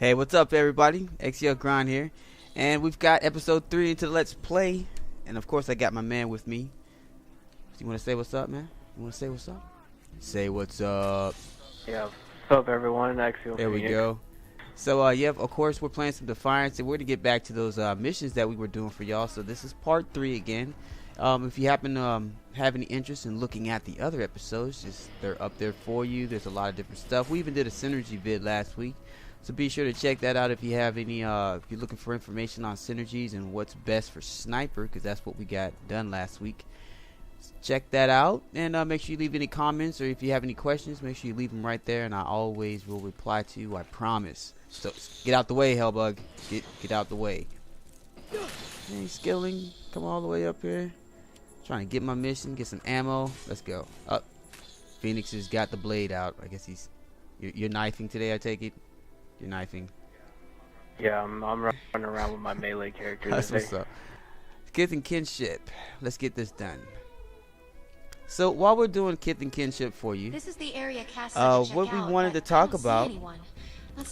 Hey, what's up, everybody? XCL Grind here, and we've got episode 3 into the Let's Play, and of course, I got my man with me. You want to say what's up, man? You want to say what's up? Say what's up. Yeah, what's up, everyone? XCL There we go. So, yeah, of course, we're playing some Defiance, and we're going to get back to those missions that we were doing for y'all. So this is part 3 again. If you happen to have any interest in looking at the other episodes, they're up there for you. There's a lot of different stuff. We even did a synergy vid last week. So be sure to check that out if you have any, if you're looking for information on synergies and what's best for Sniper, because that's what we got done last week. Check that out, and make sure you leave any comments, or if you have any questions, make sure you leave them right there, and I always will reply to you, I promise. So get out the way, Hellbug. Get out the way. Hey, Skilling, come all the way up here. Trying to get my mission, get some ammo. Let's go. Up. Phoenix has got the blade out. I guess you're knifing today, I take it. You're knifing. Yeah, I'm running around with my melee character. That's what's up. Kith and kinship. Let's get this done. So while we're doing Kith and kinship for you, this is the area what we wanted to talk about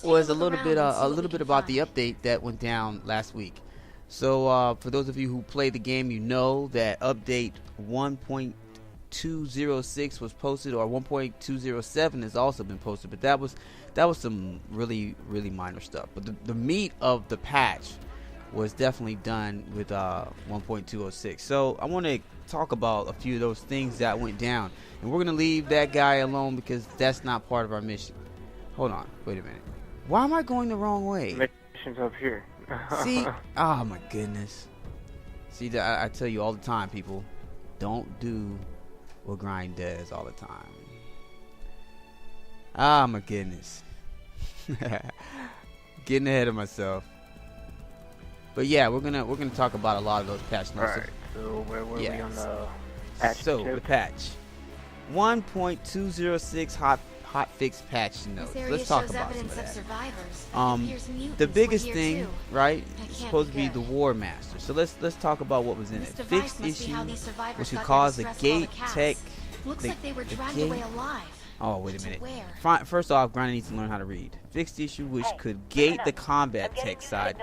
was a little bit about the update that went down last week. So for those of you who play the game, you know that update 1.206 was posted, or 1.207 has also been posted, but that was some really minor stuff. But the meat of the patch was definitely done with 1.206. So I want to talk about a few of those things that went down, and we're gonna leave that guy alone because that's not part of our mission. Hold on, wait a minute. Why am I going the wrong way? Mission's up here. See, oh my goodness. See, I tell you all the time, people, don't do what Grind does all the time. Ah, my goodness. Getting ahead of myself. But yeah, we're gonna talk about a lot of those patch notes. Alright, so where were we on the patch? So the patch 1.206 hot fix patch notes. Let's talk about some of that. The biggest thing, right, is supposed to be the War Master. So let's talk about what was in it. Fixed issue, which could cause the gate tech. Looks like they were dragged away alive. Oh, wait a minute. First off, Grind needs to learn how to read. Fixed issue, which could gate the combat tech side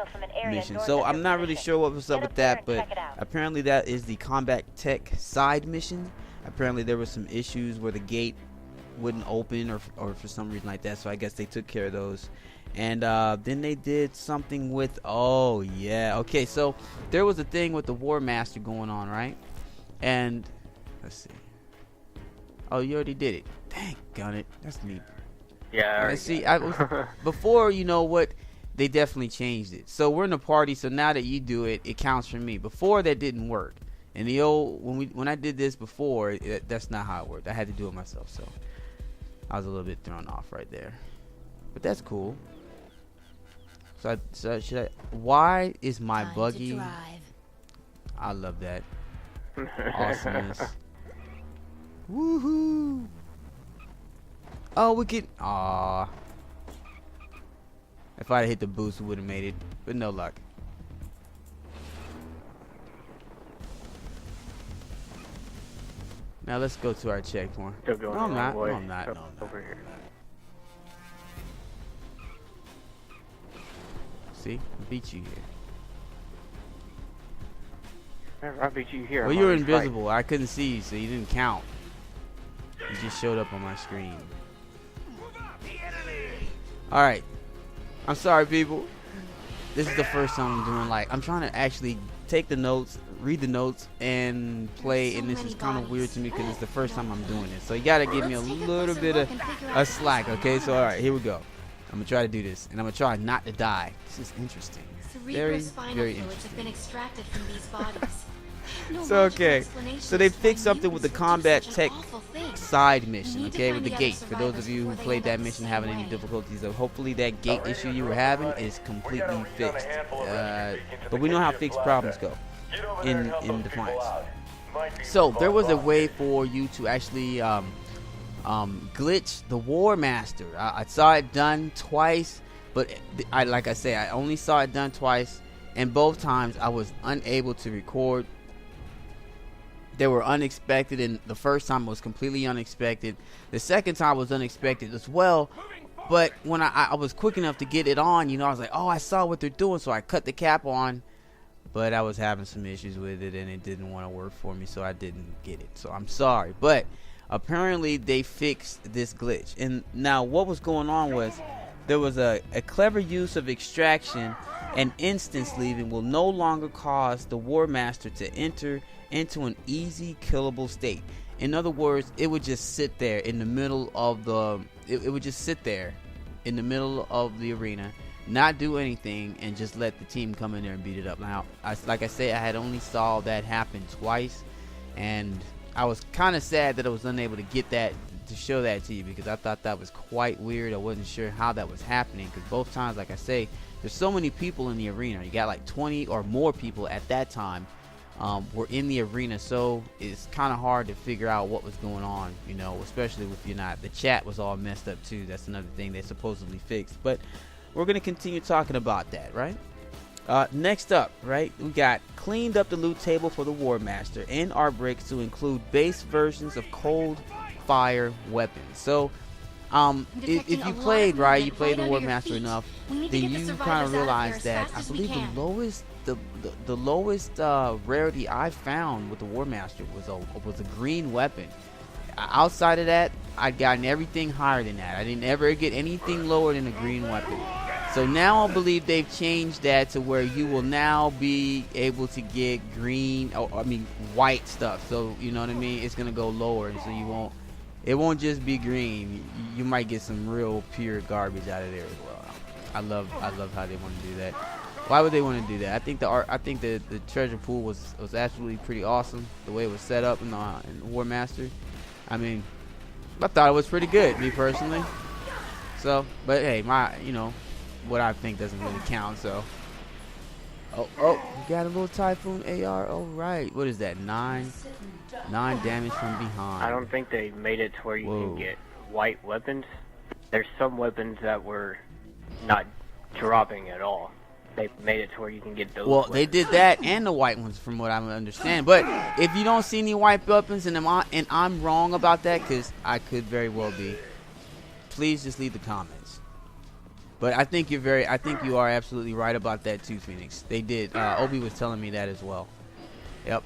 mission. So I'm not really sure what was up with that, but apparently that is the combat tech side mission. Apparently there were some issues where the gate wouldn't open, or for some reason like that. So I guess they took care of those. And then they did something with, oh yeah, okay. So there was a thing with the War Master going on, right? And let's see. Oh, you already did it. Dang, gun it. That's neat. Yeah. See, before, you know what, they definitely changed it. So we're in a party. So now that you do it, it counts for me. Before that didn't work. And the old when I did this before, that's not how it worked. I had to do it myself. So I was a little bit thrown off right there. But that's cool. So should I? Why is my buggy? I love that. Awesomeness. Woohoo! Oh, we could. Aw. If I'd hit the boost, we would have made it, but no luck. Now let's go to our checkpoint. No, I'm not. No, I'm not. No, over here. See, I beat you here. I beat you here. Well, you were invisible. I couldn't see you, so you didn't count. You just showed up on my screen. Alright. I'm sorry, people. This is the first time I'm doing, like, I'm trying to actually take the notes, read the notes, and play, and this is kind of weird to me because it's the first time I'm doing it. So you gotta give me a little bit of a slack, okay? So, alright, here we go. I'm gonna try to do this, and I'm gonna try not to die. This is interesting. Very interesting. Been extracted from these bodies. So okay, so they fixed something with the combat tech side mission, okay, with the gate. For those of you who played that mission having any difficulties, so hopefully that gate issue you were having is completely fixed. But we know how fixed problems go in Defiance. So there was a way for you to actually glitch the War Master. I saw it done twice, but like I say, I only saw it done twice, and both times I was unable to record. They were unexpected, and the first time was completely unexpected. The second time was unexpected as well, But when I was quick enough to get it on, I was like, oh, I saw what they're doing, so I cut the cap on. But I was having some issues with it, and it didn't want to work for me, so I didn't get it. So I'm sorry. But apparently they fixed this glitch. And now what was going on was there was a clever use of extraction, and instance leaving will no longer cause the War Master to enter into an easy killable state. In other words, it would just sit there in the middle of the it would just sit there in the middle of the arena, not do anything, and just let the team come in there and beat it up. Now, like I say, I had only saw that happen twice, and I was kind of sad that I was unable to get that to show that to you, because I thought that was quite weird. I wasn't sure how that was happening, because both times, like I say, there's so many people in the arena. You got like 20 or more people at that time were in the arena, so it's kind of hard to figure out what was going on, especially if you're not. The chat was all messed up too. That's another thing they supposedly fixed, but we're going to continue talking about that, right? Next up, right, we got cleaned up the loot table for the War Master and our bricks to include base versions of cold fire weapons. So if you played, right, you played the War Master enough, then you kind of realize that I believe the lowest rarity I found with the War Master was a green weapon. Outside of that, I'd gotten everything higher than that. I didn't ever get anything lower than a green weapon. So now I believe they've changed that to where you will now be able to get white stuff. So you know what I mean? It's gonna go lower, so it won't just be green. You might get some real pure garbage out of there as well. I love how they want to do that. Why would they want to do that? I think the treasure pool was absolutely pretty awesome, the way it was set up in War Master. I mean, I thought it was pretty good, me personally. So, but hey, what I think doesn't really count. So, oh, you got a little Typhoon AR. All right, what is that? 9 damage from behind. I don't think they made it to where you can get white weapons. There's some weapons that were not dropping at all. They made it to where you can get those. Well, they did that and the white ones, from what I understand. But if you don't see any white weapons, and I'm wrong about that, because I could very well be, please just leave the comments. But I think you are absolutely right about that too, Phoenix. They did. Obi was telling me that as well. Yep.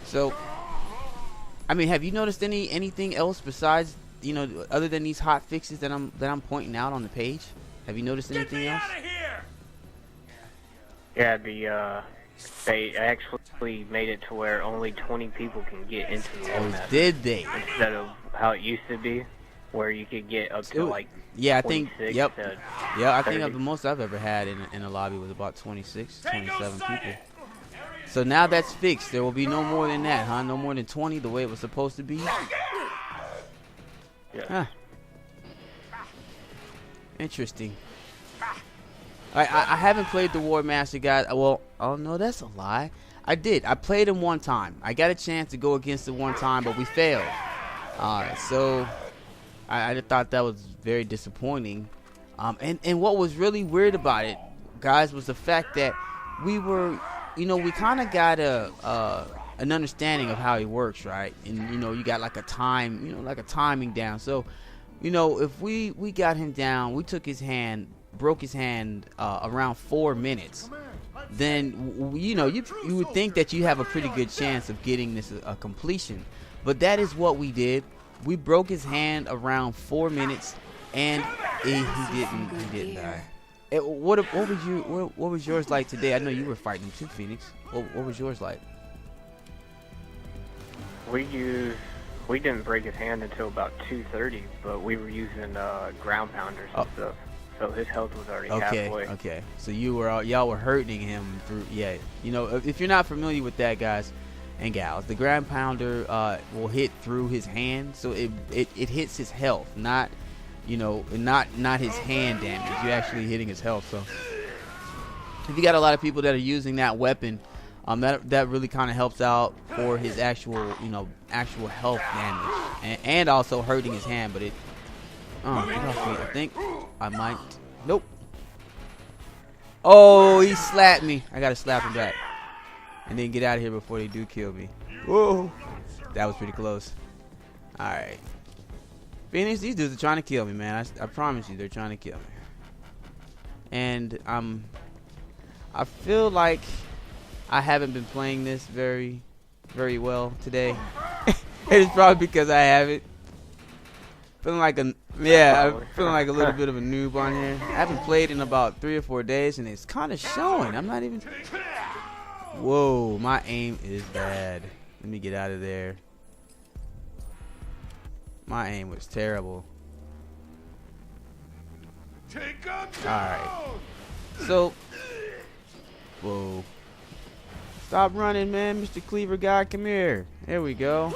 So, I mean, have you noticed anything else besides, other than these hot fixes that I'm pointing out on the page? Have you noticed anything else? Yeah, they actually made it to where only 20 people can get into the War Master. Did they? Instead of how it used to be, where you could get up to like I think yep. I think the most I've ever had in a lobby was about 26, 27 people. So now that's fixed. There will be no more than that, huh? No more than 20, the way it was supposed to be. Yeah. Huh. Interesting. I haven't played the War Master, guys. Well, oh no, that's a lie. I did. I played him one time. I got a chance to go against him one time, but we failed. So I thought that was very disappointing. And what was really weird about it, guys, was the fact that we were, we kind of got an understanding of how he works, right? And you got like a time, like a timing down. So, if we got him down, we took his hand, broke his hand around 4 minutes, then you would think that you have a pretty good chance of getting this a completion. But that is what we did. We broke his hand around 4 minutes, and he didn't die. What was yours like today? I know you were fighting too, Phoenix. What was yours like? We didn't break his hand until about 2:30, but we were using ground pounders and stuff. So his health was already halfway. Okay. So y'all were hurting him through. Yeah. If you're not familiar with that, guys and gals, the ground pounder will hit through his hand, so it hits his health, not not his hand damage. You're actually hitting his health. So if you got a lot of people that are using that weapon, that really kind of helps out for his actual health damage, and also hurting his hand. But I think I might. Nope. Oh, he slapped me. I gotta slap him back, and then get out of here before they do kill me. Whoa, that was pretty close. All right, Phoenix, these dudes are trying to kill me, man. I promise you, they're trying to kill me. And I feel like I haven't been playing this very, very well today. It's probably because I haven't. I'm feeling like a little bit of a noob on here. I haven't played in about 3 or 4 days, and it's kind of showing. I'm not even. Whoa, my aim is bad. Let me get out of there. My aim was terrible. Alright. So. Whoa. Stop running, man. Mr. Cleaver guy, come here. There we go.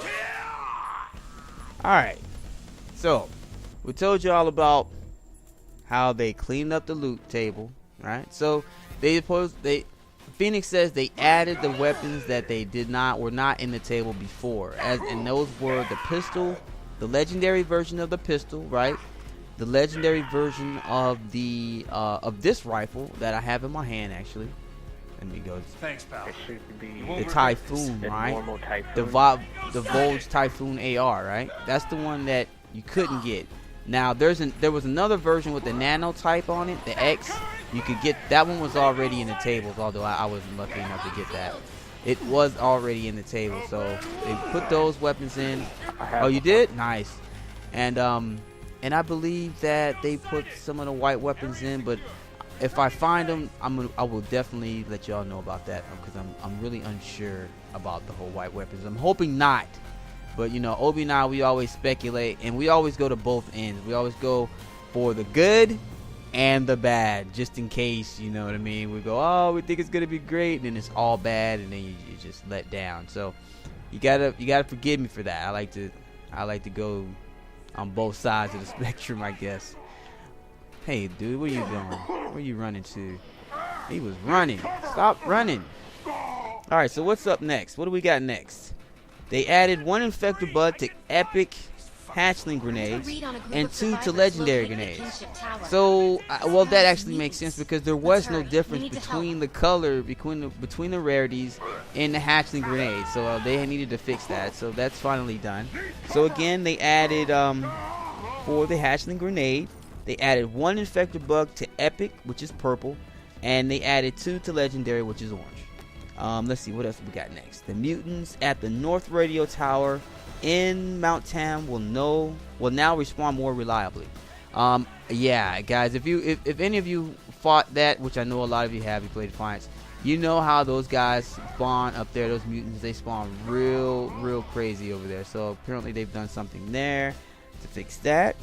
Alright. So, we told you all about how they cleaned up the loot table. Right? So, Phoenix says they added the weapons that they were not in the table before. And those were the pistol, the legendary version of the pistol, right? The legendary version of the of this rifle that I have in my hand, actually. Let me go. Thanks, pal. It should be the Typhoon, right? Normal Typhoon. The Volge Typhoon AR, right? That's the one that you couldn't get. Now there was another version with the nano type on it, the X. You could get that one, was already in the tables, although I wasn't lucky enough to get that. It was already in the table, so they put those weapons in. Oh, you did? Nice. And I believe that they put some of the white weapons in, but if I find them, I will definitely let y'all know about that, because I'm really unsure about the whole white weapons. I'm hoping not, but you know, Obi and I, we always speculate, and we always go to both ends. We always go for the good and the bad, just in case, you know what I mean. We go, oh, we think it's gonna be great, and then it's all bad, and then you just let down. So you gotta forgive me for that. I like to go on both sides of the spectrum, I guess. Hey, dude, what are you doing? Where are you running to? He was running. Stop running. All right, so what's up next? What do we got next? They added 1 infector bud to epic hatchling grenades and 2 to legendary grenades. So, well, that actually makes sense, because there was no difference between the color, between the rarities in the hatchling grenades. So they needed to fix that. So that's finally done. So again, they added for the hatchling grenade, they added 1 infector bug to epic, which is purple, and they added 2 to legendary, which is orange. Let's see what else we got next. The mutants at the North Radio Tower in Mount Tam will now respawn more reliably. Yeah, guys, if any of you fought that, which I know a lot of you have, you played Defiance, you know how those guys spawn up there. Those mutants, they spawn real crazy over there. So apparently they've done something there to fix that.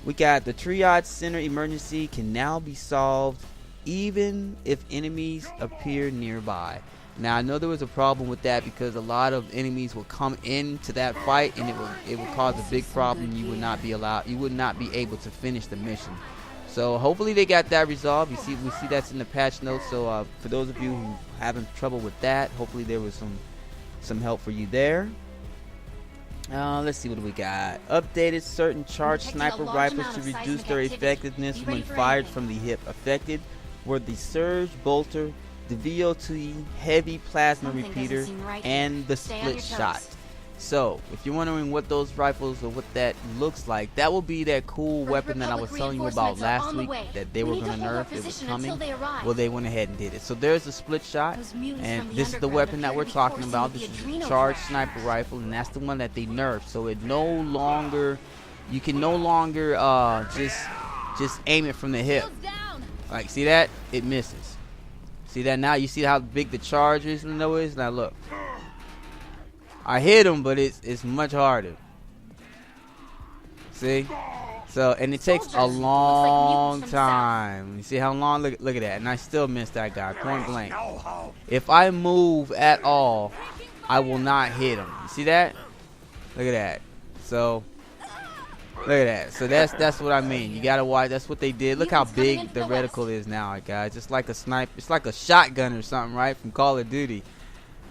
We got the triage center emergency can now be solved even if enemies appear nearby. Now I know there was a problem with that, because a lot of enemies will come into that fight, and it would cause a big problem. You would not be able to finish the mission. So hopefully they got that resolved. We see that's in the patch notes. So for those of you who having trouble with that, hopefully there was some help for you there. Let's see what we got. Updated certain charged sniper rifles to reduce their effectiveness when fired from the hip. Affected were the Surge Bolter, the VOT Heavy Plasma Repeater, and the Split Shot. So, if you're wondering what those rifles or what that looks like, that will be that cool weapon that I was telling you about last week that they were going to nerf. It was coming. Well, they went ahead and did it. So there's a Split Shot, and this is the weapon that we're talking about. This is a charged sniper rifle, and that's the one that they nerfed. So you can no longer just aim it from the hip. Like, see that? It misses. See that now? You see how big the charge is? Now look. I hit him, but it's much harder. See? So, and it takes a long time. You see how long? Look at that. And I still missed that guy, point blank. If I move at all, I will not hit him. You see that? Look at that. So, look at that. So that's what I mean. You gotta watch. That's what they did. Look how big the reticle is now, guys. It's like a sniper. It's like a shotgun or something, right? From Call of Duty.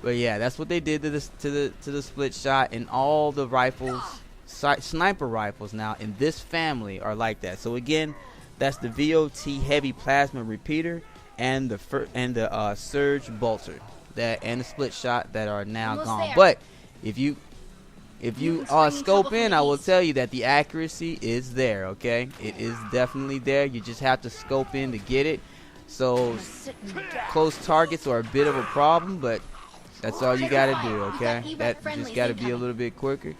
But yeah, that's what they did to the Split Shot, and all the rifles, sniper rifles now in this family are like that. So again, that's the VOT Heavy Plasma Repeater and the Surge Bolter and the Split Shot that are now gone. But if you if you scope in, I will tell you that the accuracy is there, okay? It is definitely there. You just have to scope in to get it. So close targets are a bit of a problem, but that's all you got to do, okay? That you just got to be a little bit quicker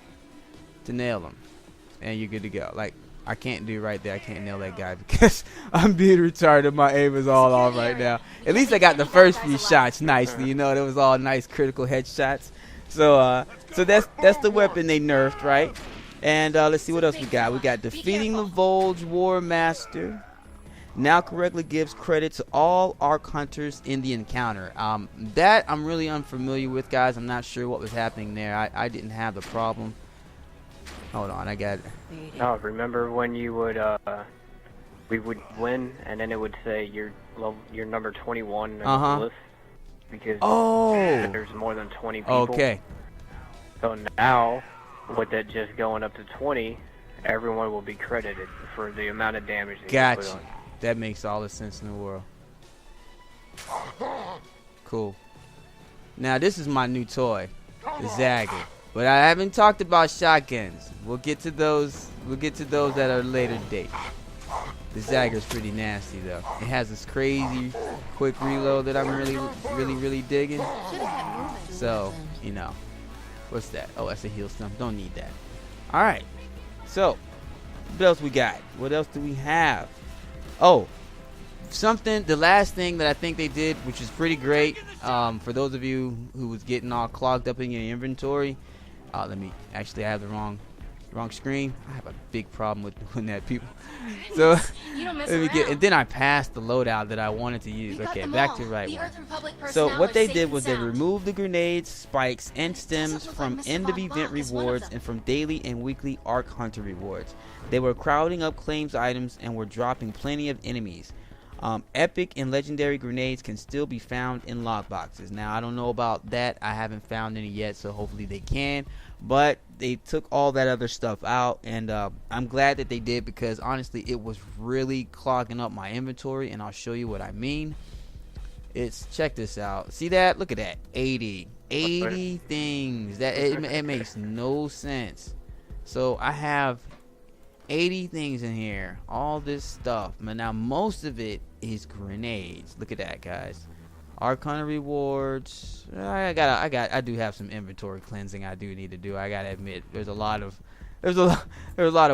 to nail them, and you're good to go. Like, I can't do right there. I can't nail that guy because I'm being retarded. My aim is all off right now. At least I got the first few shots nicely. You know, it was all nice critical headshots. So that's the weapon they nerfed, right? And let's see what else we got. We got defeating the Volge War Master. Now correctly gives credit to all Arc Hunters in the encounter. That I'm really unfamiliar with, guys. I'm not sure what was happening there. I didn't have the problem. Hold on, I got it. Oh, remember when you would we would win and then it would say you're number 21 on the list because there's more than 20 people. Okay. So now with it just going up to 20, everyone will be credited for the amount of damage they Gotcha. put on. That makes all the sense in the world. Cool. Now this is my new toy, the Zagger. But I haven't talked about shotguns. We'll get to those. We'll get to those at a later date. The Zagger's pretty nasty though. It has this crazy quick reload that I'm really digging. So, you know. What's that? Oh, that's a heal stump. Don't need that. Alright. So, what else we got? What else do we have? Oh, the last thing that I think they did, which is pretty great, for those of you who was getting all clogged up in your inventory. I have the wrong screen. I have a big problem with doing that, people. So and then I passed the loadout that I wanted to use. Okay, back to the right one. So what they did was they removed the grenades, spikes, and stems from end of event rewards and from daily and weekly Arc Hunter rewards. They were crowding up claims items and were dropping plenty of enemies. Epic and legendary grenades can still be found in lockboxes. Now, I don't know about that. I haven't found any yet, so hopefully they can. But they took all that other stuff out, and I'm glad that they did because, honestly, it was really clogging up my inventory, and I'll show you what I mean. Check this out. See that? Look at that. 80 things. It makes no sense. So I have 80 things in here, all this stuff. But now most of it is grenades. Look at that, guys. Arc Hunter rewards. I do have some inventory cleansing I do need to do. I gotta admit, there's a lot of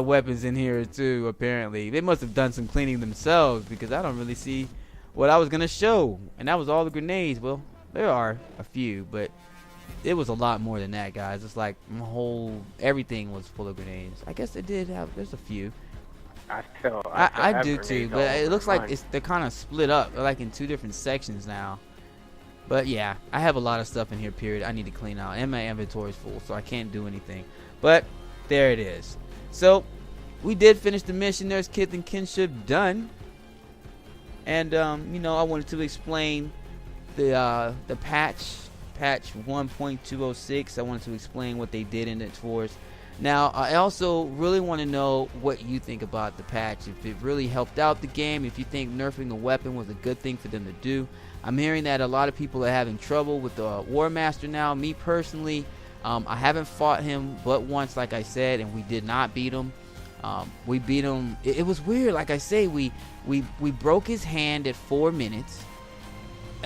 weapons in here too. Apparently, they must have done some cleaning themselves because I don't really see what I was gonna show, and that was all the grenades. Well, there are a few, but it was a lot more than that, guys. It's like everything was full of grenades. I guess they did have. There's a few. I do too, but it looks like they're kind of split up. They're like in two different sections now. But yeah, I have a lot of stuff in here. Period. I need to clean out, and my inventory is full, so I can't do anything. But there it is. So we did finish the mission. There's Kith and Kinship done, and you know, I wanted to explain the patch 1.206. I wanted to explain what they did in it for us. Now, I also really want to know what you think about the patch. If it really helped out the game, if you think nerfing a weapon was a good thing for them to do. I'm hearing that a lot of people are having trouble with the War Master now. Me personally, I haven't fought him but once, like I said, and we did not beat him. We beat him. It was weird. Like I say, we broke his hand at 4 minutes,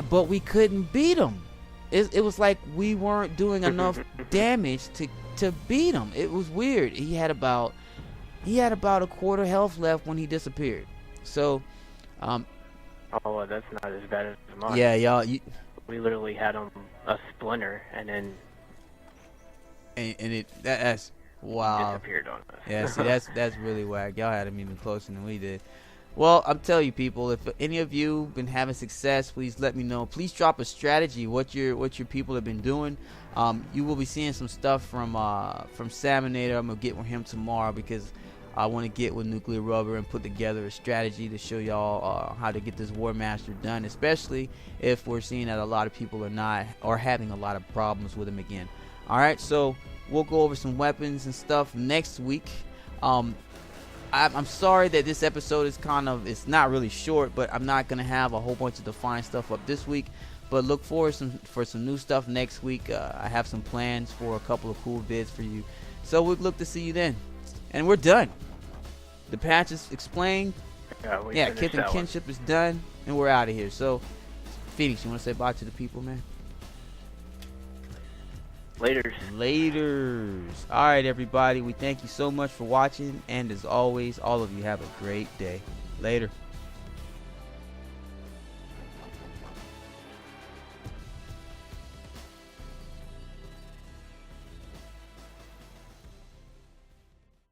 but we couldn't beat him. It was like we weren't doing enough damage to beat him. It was weird. He had about a quarter health left when he disappeared. So, well, that's not as bad as mine. Yeah, y'all. We literally had him a splinter, and then that's wow. Disappeared on us. Yeah, see, that's really whack. Y'all had him even closer than we did. Well, I'm telling you, people, if any of you been having success, please let me know. Please drop a strategy. What your people have been doing. You will be seeing some stuff from Salmonator. I'm gonna get with him tomorrow because I want to get with Nuclear Rubber and put together a strategy to show y'all how to get this War Master done, especially if we're seeing that a lot of people are having a lot of problems with him again. All right, so we'll go over some weapons and stuff next week. I'm sorry that this episode is it's not really short, but I'm not gonna have a whole bunch of Defiance stuff up this week. But look forward for some new stuff next week. I have some plans for a couple of cool vids for you So we'll look to see you then. And we're done. The patch is explained. Yeah, Kith and Kinship is done. And we're out of here. So, Phoenix, you want to say bye to the people, man? Laters. All right, everybody. We thank you so much for watching. And as always, all of you have a great day. Later.